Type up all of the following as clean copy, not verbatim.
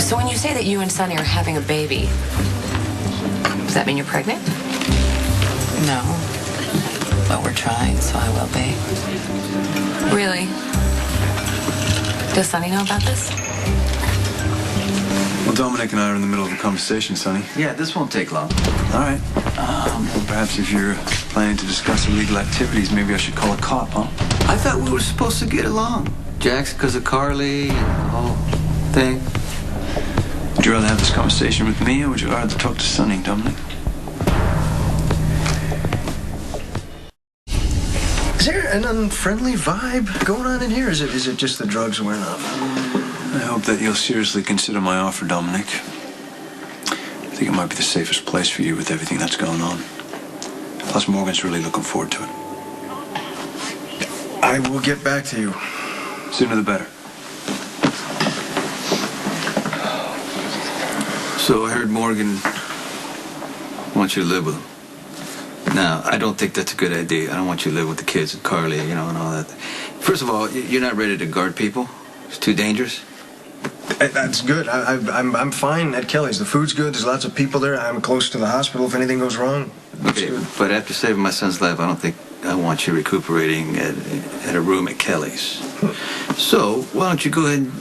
So when you say that you and Sonny are having a baby, does that mean you're pregnant? No. But we're trying, so I will be. Really? Does Sonny know about this? Well, Dominic and I are in the middle of a conversation, Sonny. Yeah, this won't take long. All right. Well, perhaps if you're planning to discuss illegal activities, maybe I should call a cop, huh? I thought we were supposed to get along. Jax because of Carly and the whole thing. Would you rather have this conversation with me, or would you rather talk to Sonny, Dominic? Is there an unfriendly vibe going on in here? Is it just the drugs wearing off? I hope that you'll seriously consider my offer, Dominic. I think it might be the safest place for you with everything that's going on. Plus, Morgan's really looking forward to it. I will get back to you. Sooner the better. So I heard Morgan wants you to live with him. Now, I don't think that's a good idea. I don't want you to live with the kids and Carly, and all that. First of all, you're not ready to guard people. It's too dangerous. That's good. I'm fine at Kelly's. The food's good. There's lots of people there. I'm close to the hospital if anything goes wrong. Okay, but after saving my son's life, I don't think I want you recuperating at a room at Kelly's. So, why don't you go ahead and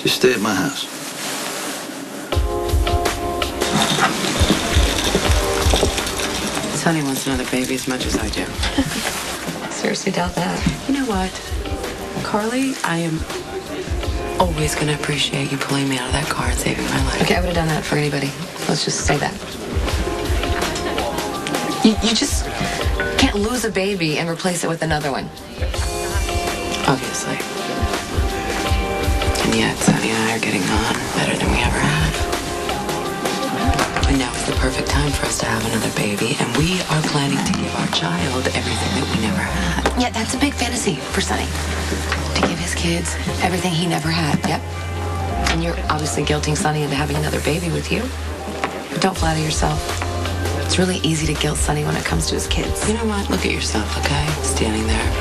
just stay at my house? Sonny wants another baby as much as I do. Seriously doubt that. You know what? Carly, I am always going to appreciate you pulling me out of that car and saving my life. Okay, I would have done that for anybody. Let's just say that. You just can't lose a baby and replace it with another one. Obviously. And yet, Sonny and I are getting on better than we ever have. And now is the perfect time for us to have another baby, and we are planning to give our child everything that we never had. Yeah, that's a big fantasy for Sonny. To give his kids everything he never had. Yep. And you're obviously guilting Sonny into having another baby with you. But don't flatter yourself. It's really easy to guilt Sonny when it comes to his kids. You know what? Look at yourself, okay? Standing there.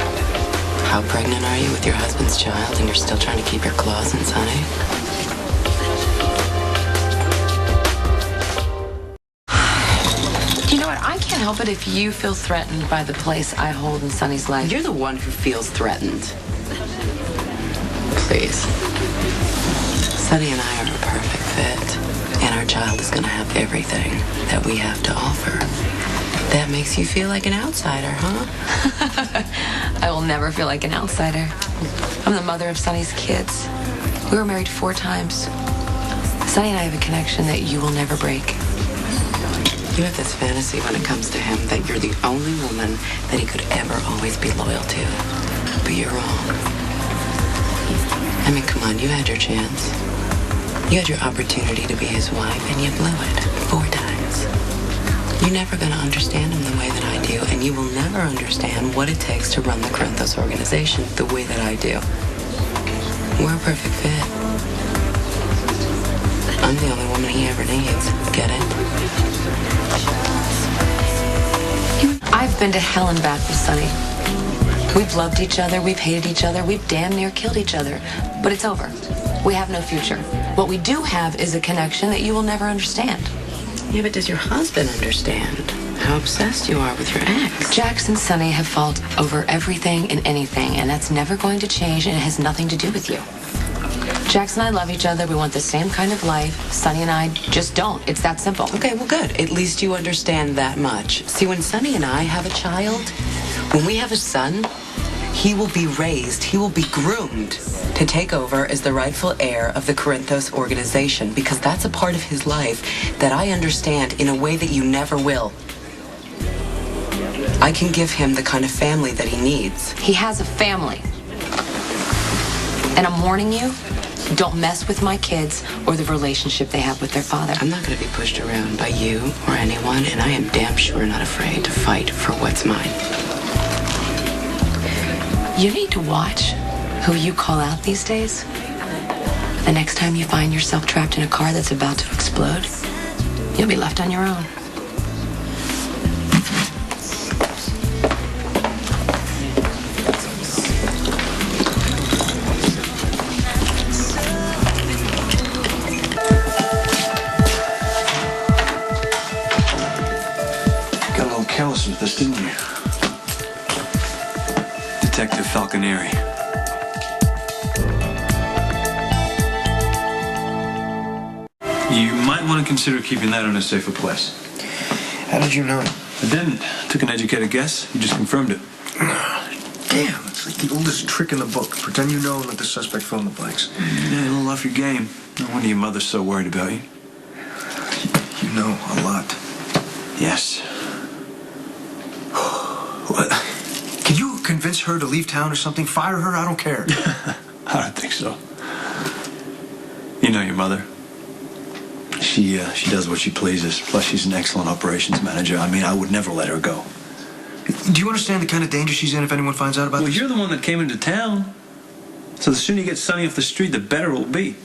How pregnant are you with your husband's child, and you're still trying to keep your claws in Sonny? You know what? I can't help it if you feel threatened by the place I hold in Sonny's life. You're the one who feels threatened. Please. Sonny and I are a perfect fit, and our child is going to have everything that we have to offer. That makes you feel like an outsider, huh? I will never feel like an outsider. I'm the mother of Sonny's kids. We were married 4 times. Sonny and I have a connection that you will never break. You have this fantasy when it comes to him that you're the only woman that he could ever always be loyal to. But you're wrong. I mean, come on, you had your chance. You had your opportunity to be his wife, and you blew it 4 times. You're never going to understand him the way that I do, and you will never understand what it takes to run the Corinthos organization the way that I do. We're a perfect fit. I'm the only woman he ever needs. Get it? I've been to hell and back with Sonny. We've loved each other, we've hated each other, we've damn near killed each other. But it's over. We have no future. What we do have is a connection that you will never understand. Yeah, but does your husband understand how obsessed you are with your ex? Jax and Sonny have fought over everything and anything, and that's never going to change, and it has nothing to do with you. Jax and I love each other. We want the same kind of life. Sonny and I just don't. It's that simple. Okay, well, good. At least you understand that much. See, when Sonny and I have a child, when we have a son, he will be raised, he will be groomed to take over as the rightful heir of the Corinthos organization, because that's a part of his life that I understand in a way that you never will. I can give him the kind of family that he needs. He has a family. And I'm warning you, don't mess with my kids or the relationship they have with their father. I'm not going to be pushed around by you or anyone, and I am damn sure not afraid to fight for what's mine. You need to watch who you call out these days. The next time you find yourself trapped in a car that's about to explode, you'll be left on your own. to falconry. You might want to consider keeping that in a safer place. How did you know? I didn't. Took an educated guess. You just confirmed it. Damn, it's like the oldest trick in the book. Pretend you know and let the suspect fill in the blanks. Yeah, a little off your game. No wonder your mother's so worried about you. You know a lot. Yes. What? Can you convince her to leave town or something? Fire her? I don't care. I don't think so. You know your mother. She does what she pleases. Plus, she's an excellent operations manager. I mean, I would never let her go. Do you understand the kind of danger she's in if anyone finds out about Well, this? you're the one that came into town. So the sooner you get Sonny off the street, the better it'll be.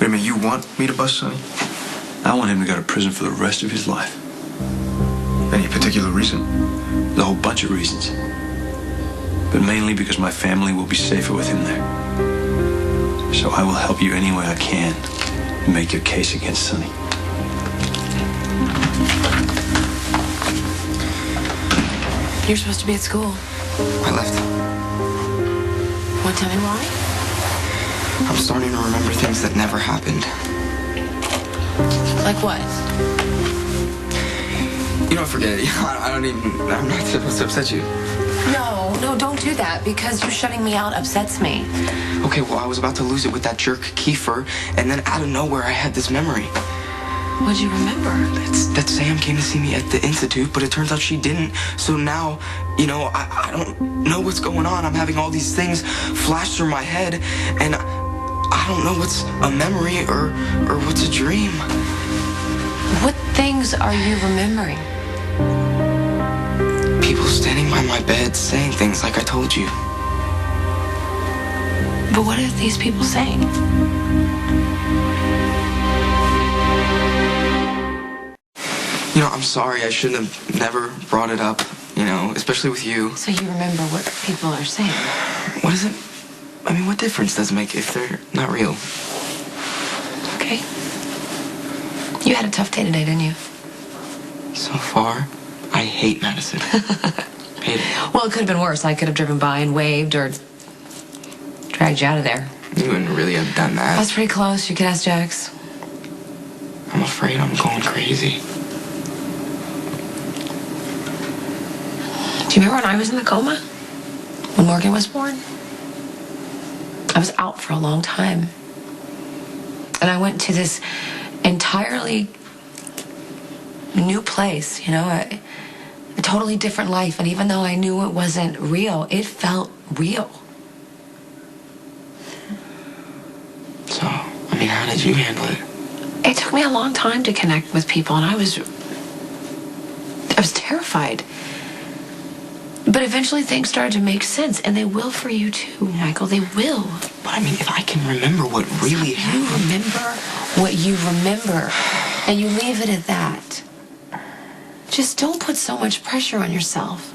Wait a minute, you want me to bust Sonny? I want him to go to prison for the rest of his life. Any particular reason? There's a whole bunch of reasons. But mainly because my family will be safer with him there. So I will help you any way I can to make your case against Sonny. You're supposed to be at school. I left. Want to tell me why? I'm starting to remember things that never happened. Like what? You don't forget it. I'm not supposed to upset you. No, don't do that because you shutting me out upsets me. Okay, well, I was about to lose it with that jerk Kiefer, and then out of nowhere, I had this memory. What'd you remember? That Sam came to see me at the Institute, but it turns out she didn't. So now, I don't know what's going on. I'm having all these things flash through my head, and I don't know what's a memory or what's a dream. What things are you remembering? People standing by my bed saying things like I told you. But what are these people saying? I'm sorry. I shouldn't have never brought it up, especially with you. So you remember what people are saying? What is it? I mean, what difference does it make if they're not real? Okay. You had a tough day today, didn't you? So far, I hate Madison. Hate it. Well, it could have been worse. I could have driven by and waved or dragged you out of there. You wouldn't really have done that. That's pretty close. You could ask Jax. I'm afraid I'm going crazy. Do you remember when I was in the coma? When Morgan was born? I was out for a long time. And I went to this entirely new place, a totally different life. And even though I knew it wasn't real, it felt real. So, how did you handle it? It took me a long time to connect with people, and I was terrified. But eventually things started to make sense, and they will for you too, Michael. They will. But if I can remember what really happened. You remember what you remember, and you leave it at that. Just don't put so much pressure on yourself.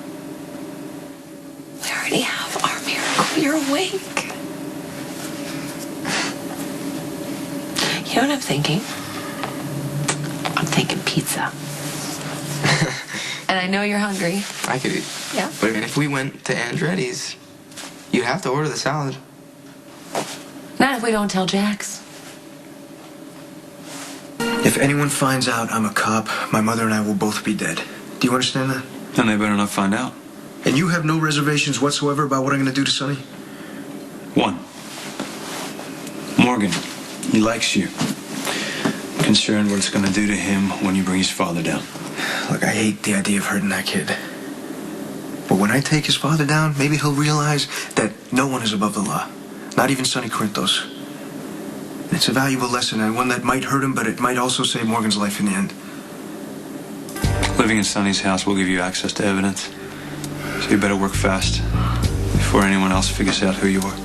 We already have our miracle. You're awake. You know what I'm thinking? I'm thinking pizza. And I know you're hungry. I could eat. Yeah. But if we went to Andretti's, you'd have to order the salad. Not if we don't tell Jax. If anyone finds out I'm a cop, my mother and I will both be dead. Do you understand that? Then they better not find out. And you have no reservations whatsoever about what I'm going to do to Sonny? One. Morgan, he likes you. Concerned what it's going to do to him when you bring his father down. Look, I hate the idea of hurting that kid. But when I take his father down, maybe he'll realize that no one is above the law. Not even Sonny Corinthos. It's a valuable lesson, and one that might hurt him, but it might also save Morgan's life in the end. Living in Sonny's house will give you access to evidence. So you better work fast before anyone else figures out who you are.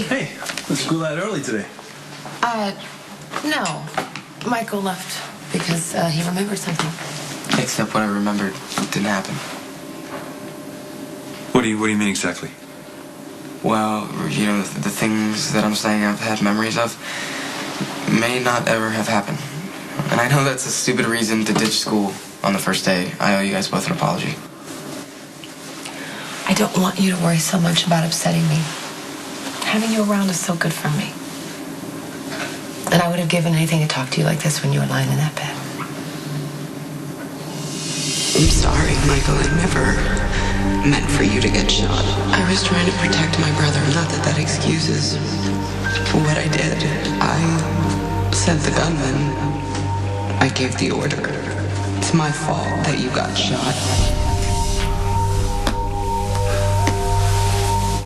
Hey, let's school out early today. No. Michael left because he remembered something. Except what I remembered didn't happen. What do you mean exactly? well, you know, the things that I'm saying I've had memories of may not ever have happened. And I know that's a stupid reason to ditch school on the first day. I owe you guys both an apology. I don't want you to worry so much about upsetting me. Having you around is so good for me. And I would have given anything to talk to you like this when you were lying in that bed. I'm sorry, Michael. I never meant for you to get shot. I was trying to protect my brother. Not that that excuses what I did. I sent the gunman. I gave the order. It's my fault that you got shot.